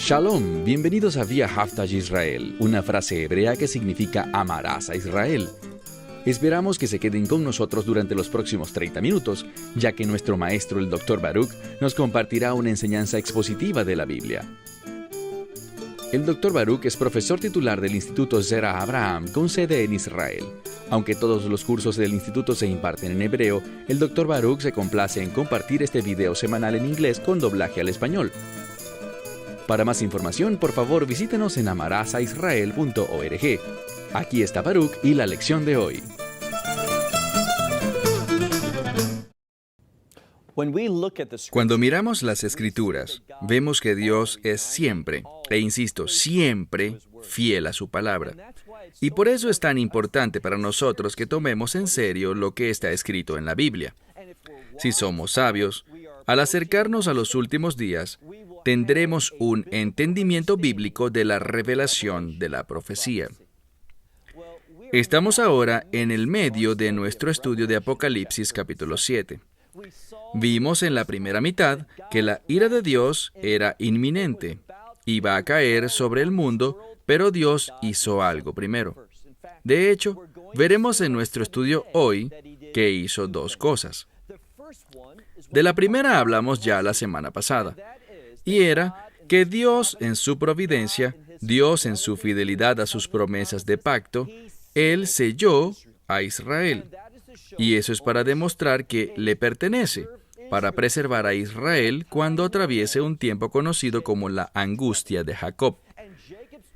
Shalom, bienvenidos a Vía Haftaj Israel, una frase hebrea que significa amarás a Israel. Esperamos que se queden con nosotros durante los próximos 30 minutos, ya que nuestro maestro, el Dr. Baruch, nos compartirá una enseñanza expositiva de la Biblia. El Dr. Baruch es profesor titular del Instituto Zera Abraham, con sede en Israel. Aunque todos los cursos del instituto se imparten en hebreo, el Dr. Baruch se complace en compartir este video semanal en inglés con doblaje al español. Para más información, por favor, visítenos en amarazaisrael.org. Aquí está Baruch y la lección de hoy. Cuando miramos las Escrituras, vemos que Dios es siempre, e insisto, siempre fiel a su palabra. Y por eso es tan importante para nosotros que tomemos en serio lo que está escrito en la Biblia. Si somos sabios, al acercarnos a los últimos días, tendremos un entendimiento bíblico de la revelación de la profecía. Estamos ahora en el medio de nuestro estudio de Apocalipsis capítulo 7. Vimos en la primera mitad que la ira de Dios era inminente, iba a caer sobre el mundo, pero Dios hizo algo primero. De hecho, veremos en nuestro estudio hoy que hizo dos cosas. De la primera hablamos ya la semana pasada, y era que Dios en su providencia, Dios en su fidelidad a sus promesas de pacto, Él selló a Israel. Y eso es para demostrar que le pertenece, para preservar a Israel cuando atraviese un tiempo conocido como la angustia de Jacob.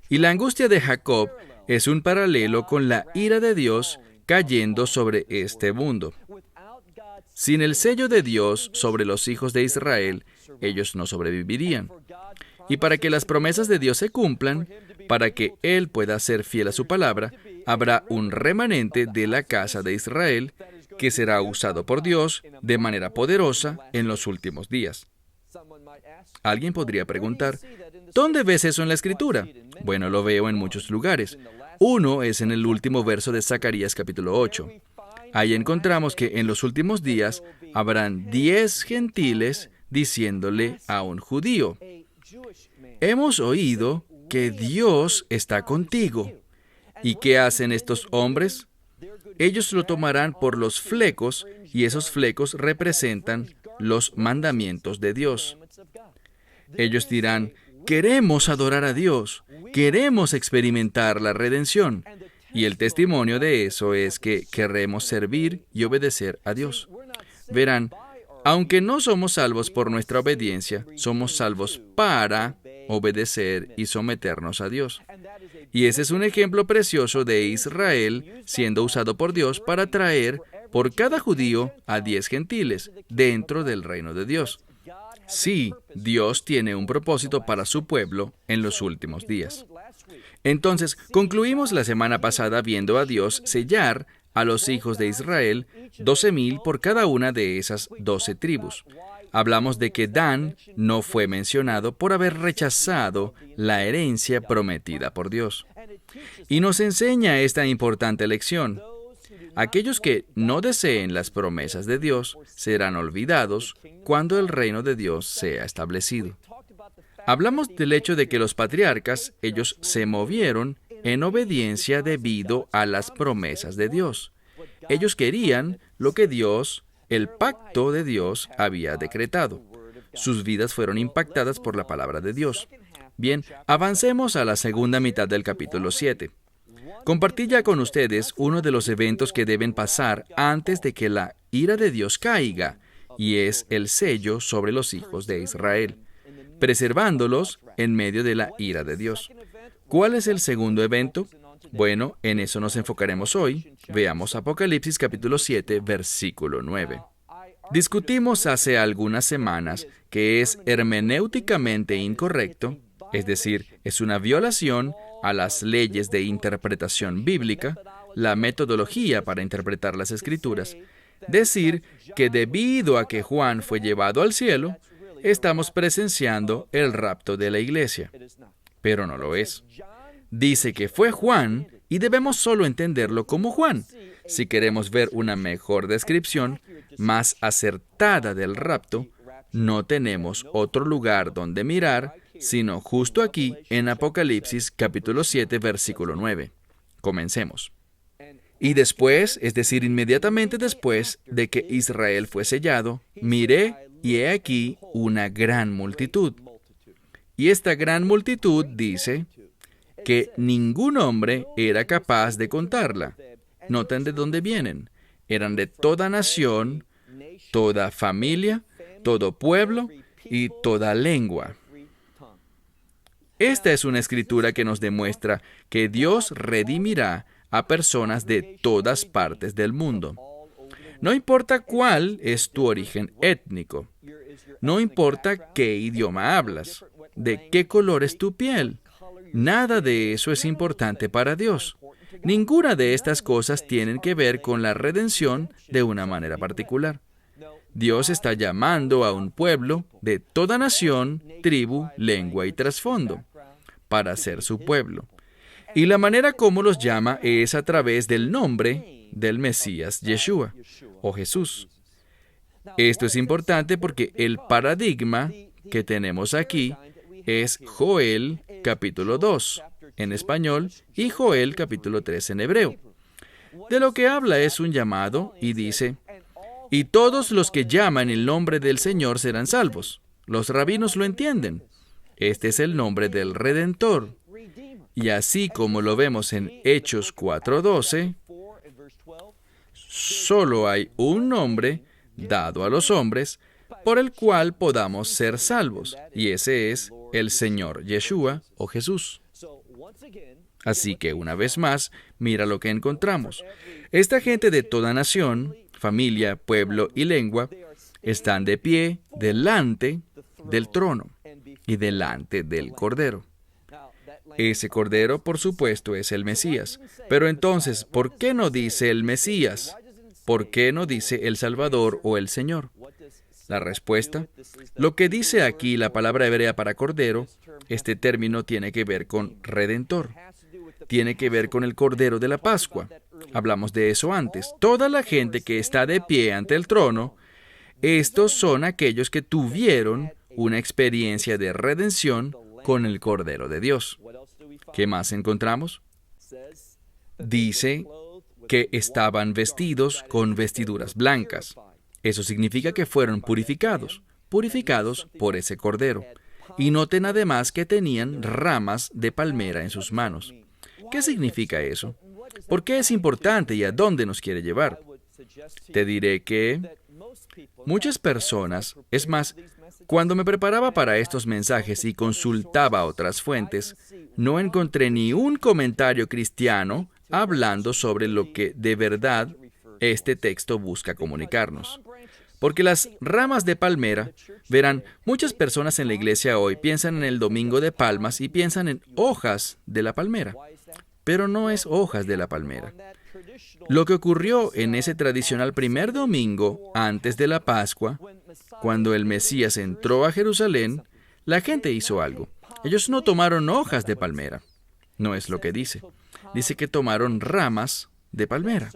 Y la angustia de Jacob es un paralelo con la ira de Dios cayendo sobre este mundo. Sin el sello de Dios sobre los hijos de Israel, ellos no sobrevivirían. Y para que las promesas de Dios se cumplan, para que Él pueda ser fiel a su palabra, habrá un remanente de la casa de Israel que será usado por Dios de manera poderosa en los últimos días. Alguien podría preguntar, ¿dónde ves eso en la Escritura? Bueno, lo veo en muchos lugares. Uno es en el último verso de Zacarías capítulo 8. Ahí encontramos que en los últimos días habrán 10 gentiles diciéndole a un judío, hemos oído que Dios está contigo. ¿Y qué hacen estos hombres? Ellos lo tomarán por los flecos, y esos flecos representan los mandamientos de Dios. Ellos dirán, queremos adorar a Dios, queremos experimentar la redención. Y el testimonio de eso es que queremos servir y obedecer a Dios. Verán, aunque no somos salvos por nuestra obediencia, somos salvos para obedecer y someternos a Dios. Y ese es un ejemplo precioso de Israel siendo usado por Dios para traer por cada judío a 10 gentiles dentro del reino de Dios. Sí, Dios tiene un propósito para su pueblo en los últimos días. Entonces, concluimos la semana pasada viendo a Dios sellar a los hijos de Israel, 12,000 por cada una de esas 12 tribus. Hablamos de que Dan no fue mencionado por haber rechazado la herencia prometida por Dios. Y nos enseña esta importante lección. Aquellos que no deseen las promesas de Dios serán olvidados cuando el reino de Dios sea establecido. Hablamos del hecho de que los patriarcas, ellos se movieron en obediencia debido a las promesas de Dios. Ellos querían lo que Dios, el pacto de Dios, había decretado. Sus vidas fueron impactadas por la palabra de Dios. Bien, avancemos a la segunda mitad del capítulo 7. Compartí ya con ustedes uno de los eventos que deben pasar antes de que la ira de Dios caiga, y es el sello sobre los hijos de Israel, preservándolos en medio de la ira de Dios. ¿Cuál es el segundo evento? Bueno, en eso nos enfocaremos hoy. Veamos Apocalipsis capítulo 7, versículo 9. Discutimos hace algunas semanas que es hermenéuticamente incorrecto, es decir, es una violación a las leyes de interpretación bíblica, la metodología para interpretar las Escrituras, decir que debido a que Juan fue llevado al cielo, estamos presenciando el rapto de la iglesia. Pero no lo es. Dice que fue Juan y debemos solo entenderlo como Juan. Si queremos ver una mejor descripción, más acertada del rapto, no tenemos otro lugar donde mirar sino justo aquí en Apocalipsis capítulo 7, versículo 9. Comencemos. Y después, es decir, inmediatamente después de que Israel fue sellado, miré y he aquí una gran multitud. Y esta gran multitud dice que ningún hombre era capaz de contarla. Noten de dónde vienen. Eran de toda nación, toda familia, todo pueblo y toda lengua. Esta es una escritura que nos demuestra que Dios redimirá a personas de todas partes del mundo. No importa cuál es tu origen étnico, no importa qué idioma hablas, de qué color es tu piel, nada de eso es importante para Dios. Ninguna de estas cosas tienen que ver con la redención de una manera particular. Dios está llamando a un pueblo de toda nación, tribu, lengua y trasfondo para ser su pueblo. Y la manera como los llama es a través del nombre del Mesías Yeshua, o Jesús. Esto es importante porque el paradigma que tenemos aquí es Joel capítulo 2 en español y Joel capítulo 3 en hebreo. De lo que habla es un llamado y dice, y todos los que llaman el nombre del Señor serán salvos. Los rabinos lo entienden. Este es el nombre del Redentor. Y así como lo vemos en Hechos 4:12, solo hay un nombre dado a los hombres por el cual podamos ser salvos, y ese es el Señor Yeshua o Jesús. Así que una vez más, mira lo que encontramos. Esta gente de toda nación, familia, pueblo y lengua están de pie delante del trono y delante del Cordero. Ese Cordero, por supuesto, es el Mesías. Pero entonces, ¿por qué no dice el Mesías? ¿Por qué no dice el Salvador o el Señor? La respuesta, lo que dice aquí la palabra hebrea para Cordero, este término tiene que ver con Redentor. Tiene que ver con el Cordero de la Pascua. Hablamos de eso antes. Toda la gente que está de pie ante el trono, estos son aquellos que tuvieron una experiencia de redención con el Cordero de Dios. ¿Qué más encontramos? Dice que estaban vestidos con vestiduras blancas. Eso significa que fueron purificados por ese Cordero. Y noten además que tenían ramas de palmera en sus manos. ¿Qué significa eso? ¿Por qué es importante y a dónde nos quiere llevar? Te diré que muchas personas, es más, cuando me preparaba para estos mensajes y consultaba otras fuentes, no encontré ni un comentario cristiano hablando sobre lo que de verdad este texto busca comunicarnos. Porque las ramas de palmera, verán, muchas personas en la iglesia hoy piensan en el Domingo de Palmas y piensan en hojas de la palmera, pero no es hojas de la palmera. Lo que ocurrió en ese tradicional primer domingo antes de la Pascua, cuando el Mesías entró a Jerusalén, la gente hizo algo. Ellos no tomaron hojas de palmera. No es lo que dice. Dice que tomaron ramas de palmera.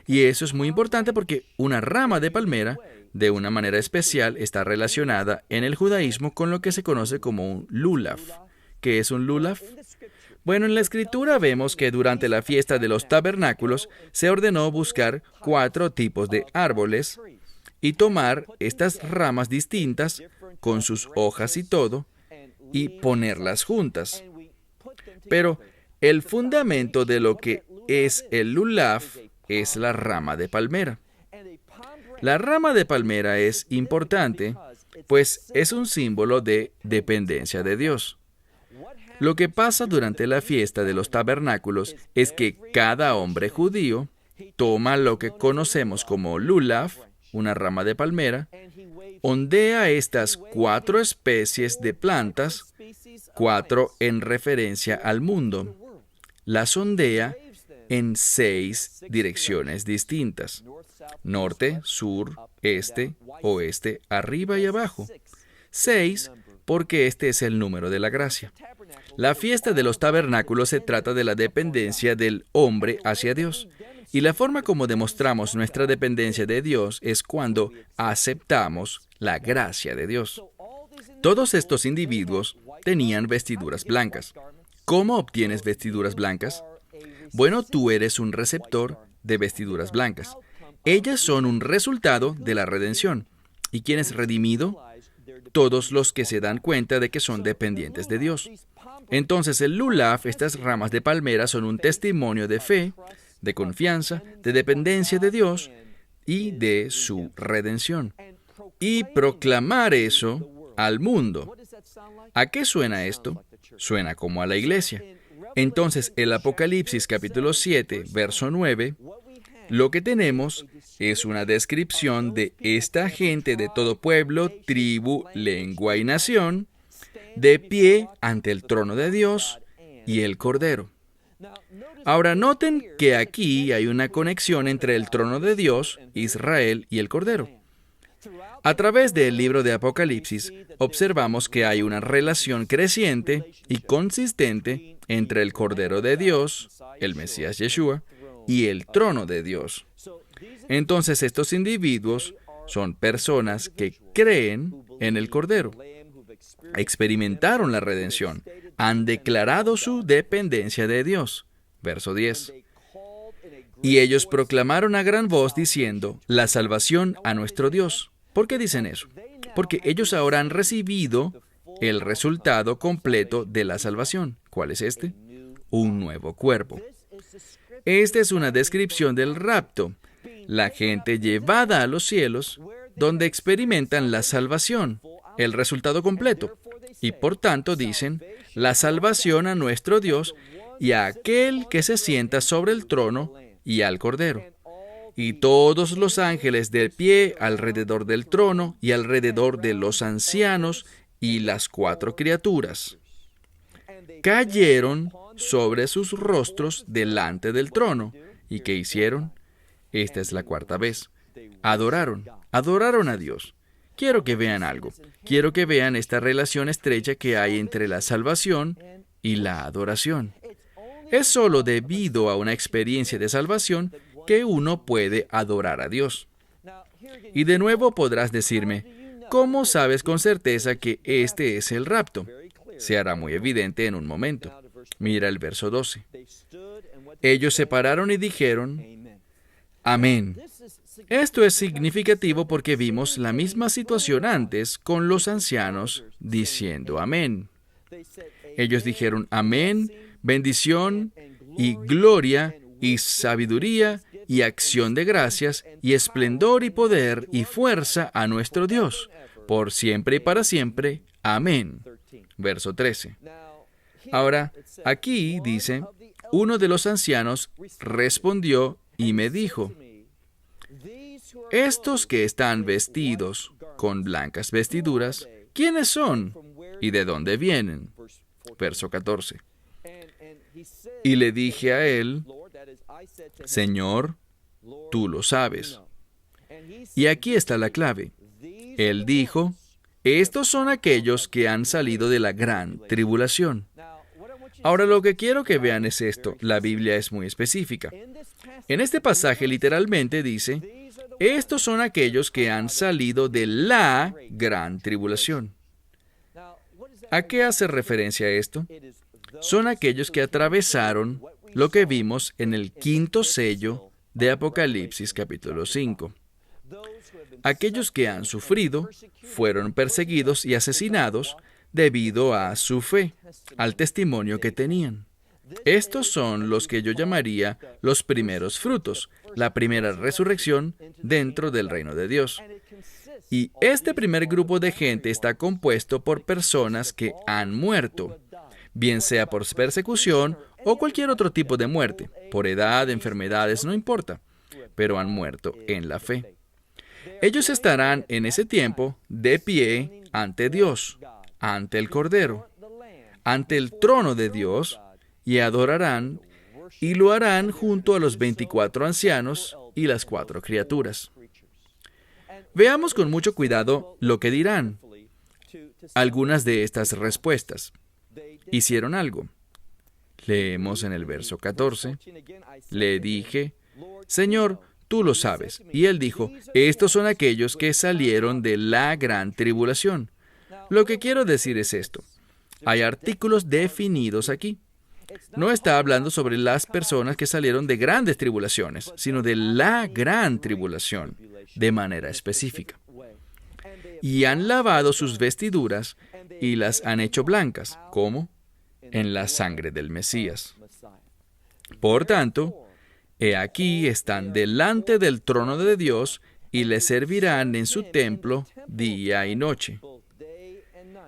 Y eso es muy importante porque una rama de palmera, de una manera especial, está relacionada en el judaísmo con lo que se conoce como un lulav. ¿Qué es un lulav? Bueno, en la Escritura vemos que durante la fiesta de los tabernáculos se ordenó buscar 4 tipos de árboles y tomar estas ramas distintas con sus hojas y todo y ponerlas juntas. Pero el fundamento de lo que es el lulav es la rama de palmera. La rama de palmera es importante, pues es un símbolo de dependencia de Dios. Lo que pasa durante la fiesta de los tabernáculos es que cada hombre judío toma lo que conocemos como lulav, una rama de palmera, ondea estas 4 especies de plantas, 4 en referencia al mundo, las ondea en 6 direcciones distintas: norte, sur, este, oeste, arriba y abajo. 6 porque este es el número de la gracia. La fiesta de los tabernáculos se trata de la dependencia del hombre hacia Dios. Y la forma como demostramos nuestra dependencia de Dios es cuando aceptamos la gracia de Dios. Todos estos individuos tenían vestiduras blancas. ¿Cómo obtienes vestiduras blancas? Bueno, tú eres un receptor de vestiduras blancas. Ellas son un resultado de la redención. ¿Y quién es redimido? Todos los que se dan cuenta de que son dependientes de Dios. Entonces el lulav, estas ramas de palmera, son un testimonio de fe, de confianza, de dependencia de Dios y de su redención. Y proclamar eso al mundo. ¿A qué suena esto? Suena como a la iglesia. Entonces, el Apocalipsis capítulo 7, verso 9, lo que tenemos es una descripción de esta gente de todo pueblo, tribu, lengua y nación, de pie ante el trono de Dios y el Cordero. Ahora noten que aquí hay una conexión entre el trono de Dios, Israel y el Cordero. A través del libro de Apocalipsis, observamos que hay una relación creciente y consistente entre el Cordero de Dios, el Mesías Yeshua, y el trono de Dios. Entonces, estos individuos son personas que creen en el Cordero, experimentaron la redención, han declarado su dependencia de Dios. Verso 10. Y ellos proclamaron a gran voz diciendo, la salvación a nuestro Dios. ¿Por qué dicen eso? Porque ellos ahora han recibido el resultado completo de la salvación. ¿Cuál es este? Un nuevo cuerpo. Esta es una descripción del rapto, la gente llevada a los cielos, donde experimentan la salvación, el resultado completo, y por tanto dicen, la salvación a nuestro Dios y a aquel que se sienta sobre el trono y al Cordero. Y todos los ángeles de pie alrededor del trono y alrededor de los ancianos y las 4 criaturas cayeron sobre sus rostros delante del trono. ¿Y qué hicieron? Esta es la 4ª vez. Adoraron a Dios. Quiero que vean algo. Quiero que vean esta relación estrecha que hay entre la salvación y la adoración. Es solo debido a una experiencia de salvación que uno puede adorar a Dios. Y de nuevo podrás decirme, ¿cómo sabes con certeza que este es el rapto? Se hará muy evidente en un momento. Mira el verso 12. Ellos se pararon y dijeron, amén. Esto es significativo porque vimos la misma situación antes con los ancianos diciendo amén. Ellos dijeron amén, bendición y gloria y sabiduría y acción de gracias y esplendor y poder y fuerza a nuestro Dios, por siempre y para siempre. Amén. Verso 13. Ahora, aquí dice, uno de los ancianos respondió y me dijo, estos que están vestidos con blancas vestiduras, ¿quiénes son? ¿Y de dónde vienen? Verso 14. Y le dije a él, Señor, tú lo sabes. Y aquí está la clave. Él dijo, estos son aquellos que han salido de la gran tribulación. Ahora lo que quiero que vean es esto. La Biblia es muy específica. En este pasaje literalmente dice, estos son aquellos que han salido de la gran tribulación. ¿A qué hace referencia esto? Son aquellos que atravesaron lo que vimos en el 5º sello de Apocalipsis capítulo 5. Aquellos que han sufrido, fueron perseguidos y asesinados debido a su fe, al testimonio que tenían. Estos son los que yo llamaría los primeros frutos, la primera resurrección dentro del reino de Dios. Y este primer grupo de gente está compuesto por personas que han muerto, bien sea por persecución o cualquier otro tipo de muerte, por edad, enfermedades, no importa, pero han muerto en la fe. Ellos estarán en ese tiempo de pie ante Dios, ante el Cordero, ante el trono de Dios, y adorarán, y lo harán junto a los 24 ancianos y las 4 criaturas. Veamos con mucho cuidado lo que dirán. Algunas de estas respuestas. Hicieron algo. Leemos en el verso 14. Le dije, Señor, tú lo sabes. Y él dijo, estos son aquellos que salieron de la gran tribulación. Lo que quiero decir es esto. Hay artículos definidos aquí. No está hablando sobre las personas que salieron de grandes tribulaciones, sino de la gran tribulación, de manera específica. Y han lavado sus vestiduras y las han hecho blancas. ¿Cómo? En la sangre del Mesías. Por tanto, he aquí están delante del trono de Dios y le servirán en su templo día y noche.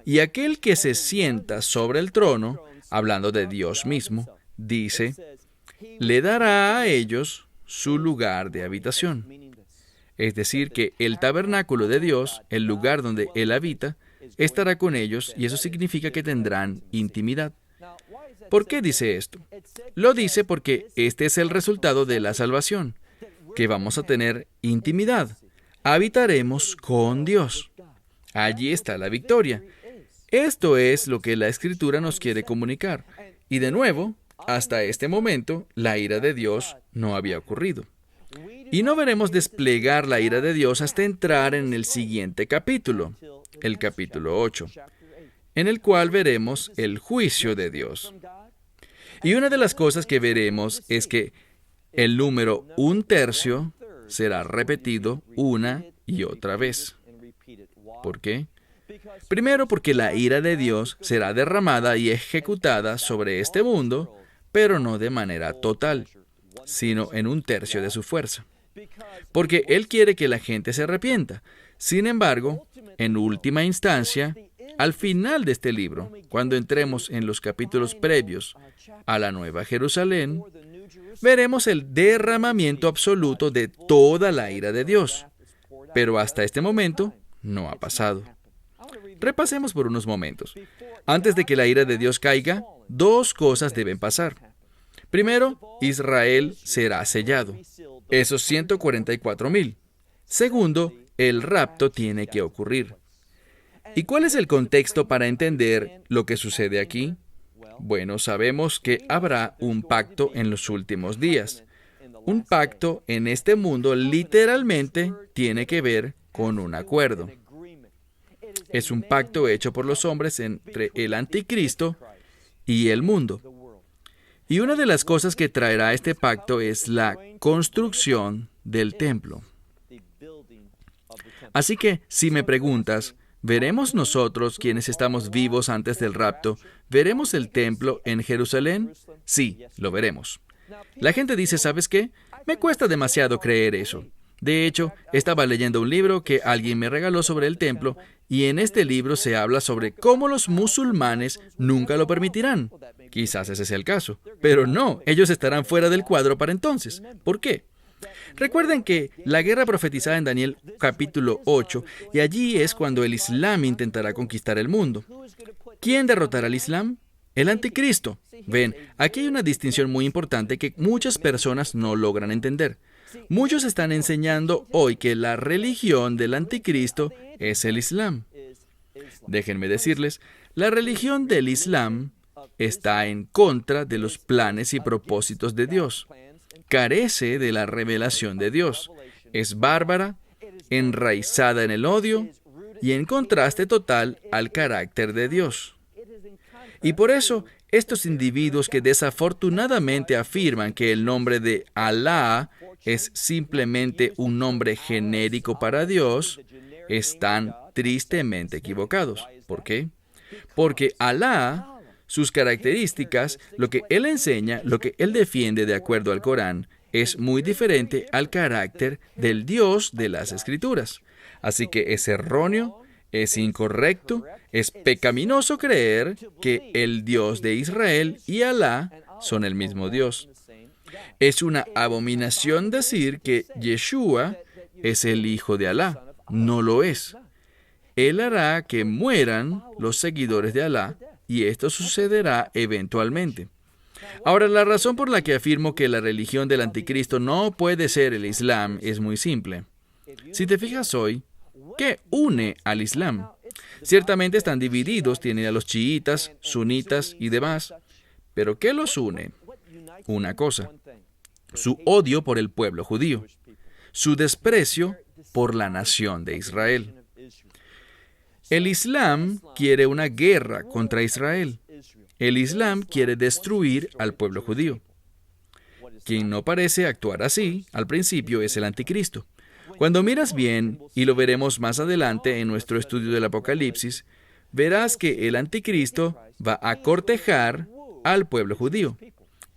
Y aquel que se sienta sobre el trono, hablando de Dios mismo, dice, le dará a ellos su lugar de habitación. Es decir, que el tabernáculo de Dios, el lugar donde Él habita, estará con ellos y eso significa que tendrán intimidad. ¿Por qué dice esto? Lo dice porque este es el resultado de la salvación, que vamos a tener intimidad. Habitaremos con Dios. Allí está la victoria. Esto es lo que la Escritura nos quiere comunicar. Y de nuevo, hasta este momento, la ira de Dios no había ocurrido. Y no veremos desplegar la ira de Dios hasta entrar en el siguiente capítulo, el capítulo 8, en el cual veremos el juicio de Dios. Y una de las cosas que veremos es que el número 1/3 será repetido una y otra vez. ¿Por qué? Primero, porque la ira de Dios será derramada y ejecutada sobre este mundo, pero no de manera total, sino en 1/3 de su fuerza. Porque Él quiere que la gente se arrepienta. Sin embargo, en última instancia, al final de este libro, cuando entremos en los capítulos previos a la Nueva Jerusalén, veremos el derramamiento absoluto de toda la ira de Dios. Pero hasta este momento no ha pasado. Repasemos por unos momentos. Antes de que la ira de Dios caiga, dos cosas deben pasar. Primero, Israel será sellado. Esos 144,000. Segundo, el rapto tiene que ocurrir. ¿Y cuál es el contexto para entender lo que sucede aquí? Bueno, sabemos que habrá un pacto en los últimos días. Un pacto en este mundo literalmente tiene que ver con un acuerdo. Es un pacto hecho por los hombres entre el anticristo y el mundo. Y una de las cosas que traerá este pacto es la construcción del templo. Así que, si me preguntas, ¿veremos nosotros, quienes estamos vivos antes del rapto, veremos el templo en Jerusalén? Sí, lo veremos. La gente dice, ¿sabes qué? Me cuesta demasiado creer eso. De hecho, estaba leyendo un libro que alguien me regaló sobre el templo, y en este libro se habla sobre cómo los musulmanes nunca lo permitirán. Quizás ese sea el caso. Pero no, ellos estarán fuera del cuadro para entonces. ¿Por qué? Recuerden que la guerra profetizada en Daniel capítulo 8, y allí es cuando el Islam intentará conquistar el mundo. ¿Quién derrotará al Islam? El anticristo. Ven, aquí hay una distinción muy importante que muchas personas no logran entender. Muchos están enseñando hoy que la religión del anticristo es el Islam. Déjenme decirles, la religión del Islam está en contra de los planes y propósitos de Dios. Carece de la revelación de Dios. Es bárbara, enraizada en el odio y en contraste total al carácter de Dios. Y por eso, estos individuos que desafortunadamente afirman que el nombre de Alá es simplemente un nombre genérico para Dios, están tristemente equivocados. ¿Por qué? Porque Alá, sus características, lo que Él enseña, lo que Él defiende de acuerdo al Corán, es muy diferente al carácter del Dios de las Escrituras. Así que es erróneo, es incorrecto, es pecaminoso creer que el Dios de Israel y Alá son el mismo Dios. Es una abominación decir que Yeshua es el hijo de Alá. No lo es. Él hará que mueran los seguidores de Alá, y esto sucederá eventualmente. Ahora, la razón por la que afirmo que la religión del anticristo no puede ser el Islam es muy simple. Si te fijas hoy, ¿qué une al Islam? Ciertamente están divididos, tienen a los chiitas, sunitas y demás, pero ¿qué los une? Una cosa: su odio por el pueblo judío, su desprecio por la nación de Israel. El Islam quiere una guerra contra Israel. El Islam quiere destruir al pueblo judío. Quien no parece actuar así al principio es el anticristo. Cuando miras bien, y lo veremos más adelante en nuestro estudio del Apocalipsis, verás que el anticristo va a cortejar al pueblo judío.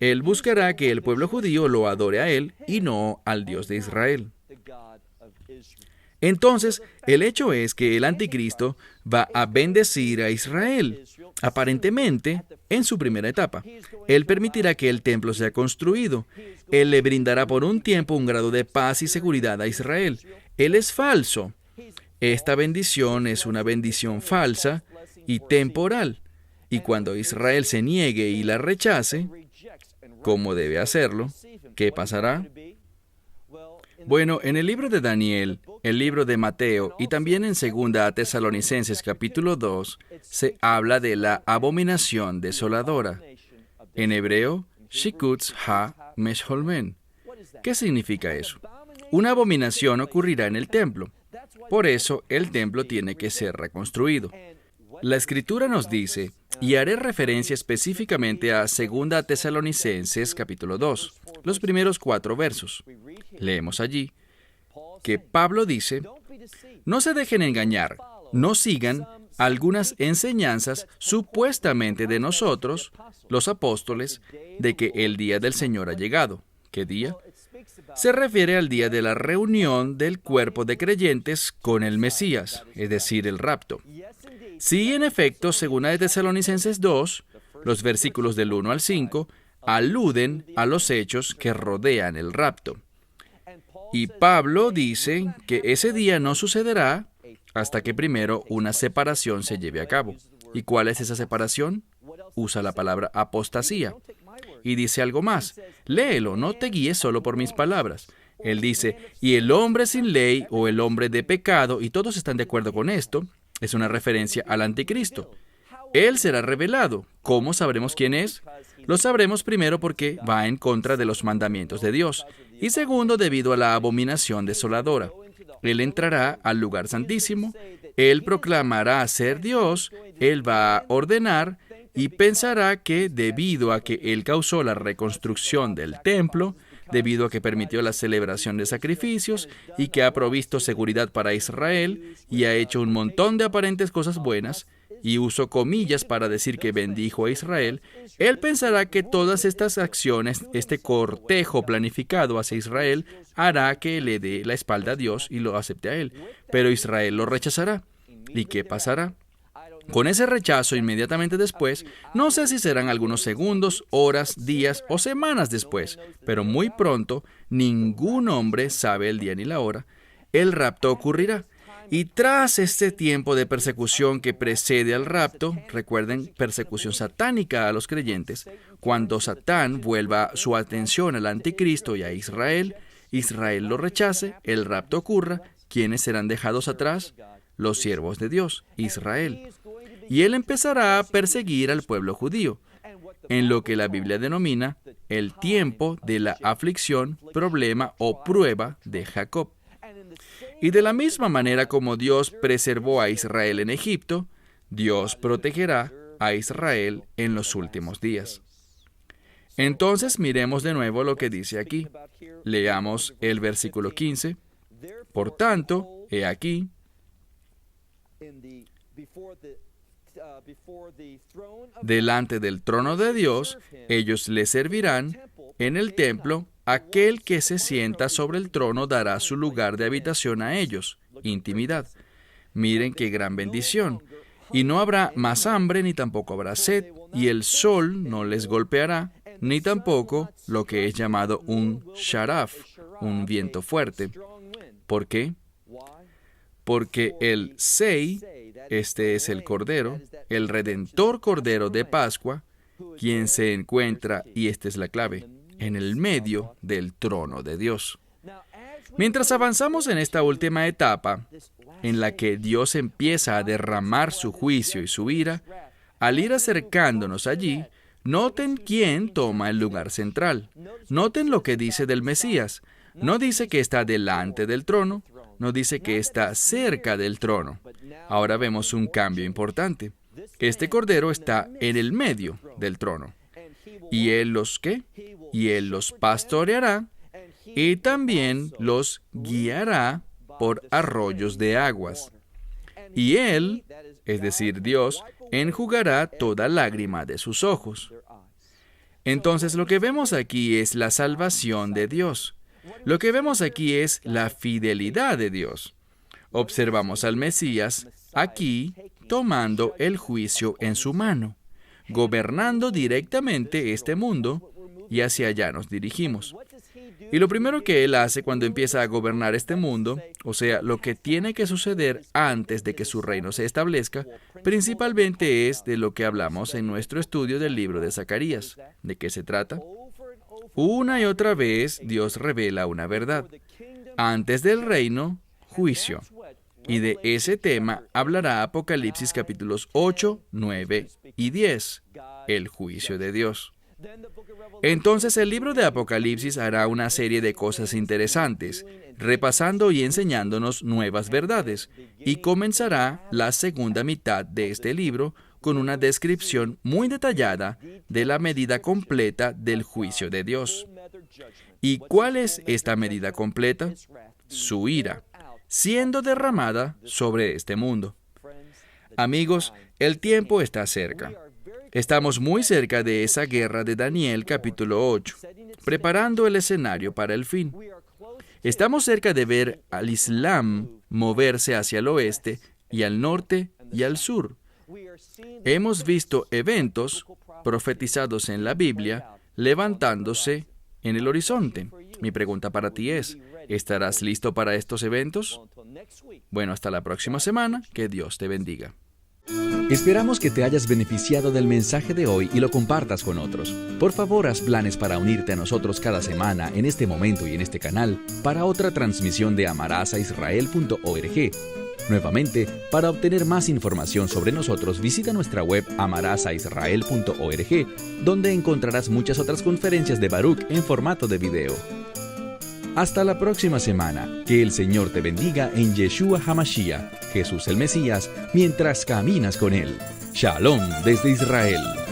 Él buscará que el pueblo judío lo adore a él y no al Dios de Israel. Entonces, el hecho es que el anticristo va a bendecir a Israel, aparentemente, en su primera etapa. Él permitirá que el templo sea construido. Él le brindará por un tiempo un grado de paz y seguridad a Israel. Él es falso. Esta bendición es una bendición falsa y temporal. Y cuando Israel se niegue y la rechace, como debe hacerlo, ¿qué pasará? Bueno, en el libro de Daniel, el libro de Mateo y también en 2 Tesalonicenses capítulo 2, se habla de la abominación desoladora. En hebreo, Shikutz ha-Mesholmen. ¿Qué significa eso? Una abominación ocurrirá en el templo. Por eso, el templo tiene que ser reconstruido. La Escritura nos dice, y haré referencia específicamente a 2 Tesalonicenses capítulo 2, los primeros 4 versos. Leemos allí que Pablo dice, no se dejen engañar, no sigan algunas enseñanzas supuestamente de nosotros, los apóstoles, de que el día del Señor ha llegado. ¿Qué día? Se refiere al día de la reunión del cuerpo de creyentes con el Mesías, es decir, el rapto. Sí, en efecto, según de Tesalonicenses 2, los versículos del 1 al 5, aluden a los hechos que rodean el rapto. Y Pablo dice que ese día no sucederá hasta que primero una separación se lleve a cabo. ¿Y cuál es esa separación? Usa la palabra apostasía. Y dice algo más. Léelo, no te guíes solo por mis palabras. Él dice, y el hombre sin ley o el hombre de pecado, y todos están de acuerdo con esto, es una referencia al anticristo. Él será revelado. ¿Cómo sabremos quién es? Lo sabremos primero porque va en contra de los mandamientos de Dios. Y segundo, debido a la abominación desoladora. Él entrará al lugar santísimo, él proclamará ser Dios, él va a ordenar y pensará que debido a que él causó la reconstrucción del templo, debido a que permitió la celebración de sacrificios y que ha provisto seguridad para Israel y ha hecho un montón de aparentes cosas buenas, y uso comillas para decir que bendijo a Israel, él pensará que todas estas acciones, este cortejo planificado hacia Israel, hará que le dé la espalda a Dios y lo acepte a él. Pero Israel lo rechazará. ¿Y qué pasará? Con ese rechazo inmediatamente después, no sé si serán algunos segundos, horas, días o semanas después, pero muy pronto, ningún hombre sabe el día ni la hora, el rapto ocurrirá. Y tras este tiempo de persecución que precede al rapto, recuerden, persecución satánica a los creyentes, cuando Satán vuelva su atención al anticristo y a Israel, Israel lo rechace, el rapto ocurra, ¿quiénes serán dejados atrás? Los siervos de Dios, Israel. Y él empezará a perseguir al pueblo judío, en lo que la Biblia denomina el tiempo de la aflicción, problema o prueba de Jacob. Y de la misma manera como Dios preservó a Israel en Egipto, Dios protegerá a Israel en los últimos días. Entonces miremos de nuevo lo que dice aquí. Leamos el versículo 15. Por tanto, he aquí, delante del trono de Dios, ellos le servirán en el templo. Aquel que se sienta sobre el trono dará su lugar de habitación a ellos, intimidad. Miren qué gran bendición. Y no habrá más hambre, ni tampoco habrá sed, y el sol no les golpeará, ni tampoco lo que es llamado un sharaf, un viento fuerte. ¿Por qué? Porque el Sei, este es el Cordero, el Redentor Cordero de Pascua, quien se encuentra, y esta es la clave, en el medio del trono de Dios. Mientras avanzamos en esta última etapa, en la que Dios empieza a derramar su juicio y su ira, al ir acercándonos allí, noten quién toma el lugar central. Noten lo que dice del Mesías. No dice que está delante del trono, nos dice que está cerca del trono. Ahora vemos un cambio importante. Este Cordero está en el medio del trono. ¿Y Él los qué? Y Él los pastoreará y también los guiará por arroyos de aguas. Y Él, es decir, Dios, enjugará toda lágrima de sus ojos. Entonces, lo que vemos aquí es la salvación de Dios. Lo que vemos aquí es la fidelidad de Dios. Observamos al Mesías aquí tomando el juicio en su mano, gobernando directamente este mundo, y hacia allá nos dirigimos. Y lo primero que Él hace cuando empieza a gobernar este mundo, o sea, lo que tiene que suceder antes de que su reino se establezca, principalmente es de lo que hablamos en nuestro estudio del libro de Zacarías. ¿De qué se trata? Una y otra vez Dios revela una verdad. Antes del reino, juicio. Y de ese tema hablará Apocalipsis capítulos 8, 9 y 10, el juicio de Dios. Entonces el libro de Apocalipsis hará una serie de cosas interesantes, repasando y enseñándonos nuevas verdades, y comenzará la segunda mitad de este libro con una descripción muy detallada de la medida completa del juicio de Dios. ¿Y cuál es esta medida completa? Su ira, siendo derramada sobre este mundo. Amigos, el tiempo está cerca. Estamos muy cerca de esa guerra de Daniel capítulo 8, preparando el escenario para el fin. Estamos cerca de ver al Islam moverse hacia el oeste y al norte y al sur. Hemos visto eventos profetizados en la Biblia levantándose en el horizonte. Mi pregunta para ti es, ¿estarás listo para estos eventos? Bueno, hasta la próxima semana. Que Dios te bendiga. Esperamos que te hayas beneficiado del mensaje de hoy y lo compartas con otros. Por favor, haz planes para unirte a nosotros cada semana en este momento y en este canal para otra transmisión de amarazaisrael.org. Nuevamente, para obtener más información sobre nosotros, visita nuestra web amarazaisrael.org, donde encontrarás muchas otras conferencias de Baruch en formato de video. Hasta la próxima semana. Que el Señor te bendiga en Yeshua HaMashiach, Jesús el Mesías, mientras caminas con Él. Shalom desde Israel.